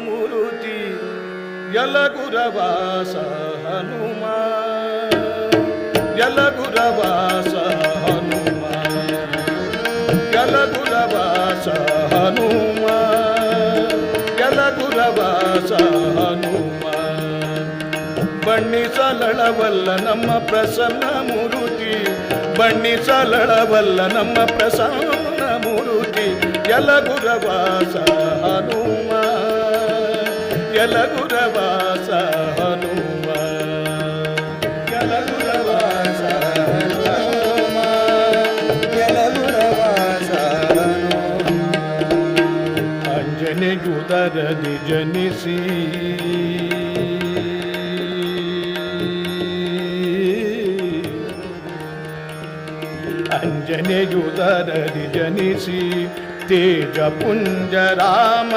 ಮೂರುತಿ ಯಲಗುರವಾಸ ಹನುಮ ಯಲಗುರವಾಸ ಹನುಮ ಯಲಗುರವಾಸ ಹನುಮ ಯಲಗುರವಾಸ ಹನುಮ ಬಣ್ಣಿಸಲಳವಲ್ಲ ನಮ್ಮ ಪ್ರಸನ್ನ ಮೂರುತಿ ಬಣ್ಣಿಸಲಳವಲ್ಲ ನಮ್ಮ ಪ್ರಸನ್ನ ಮೂರುತಿ ಯಲಗುರವಾಸ ಹನುಮ ಯಲಗುರವಾಸ ಹನುಮ ಯಲಗುರವಾಸ ಹನುಮ ಯಲಗುರವಾಸ ಅಂಜನೆಯುದರದಿ ಜನಿಸಿ ಅಂಜನೆಯುದರದಿ ಜನಿಸಿ ತೇಜ ಪುಂಜ ರಾಮ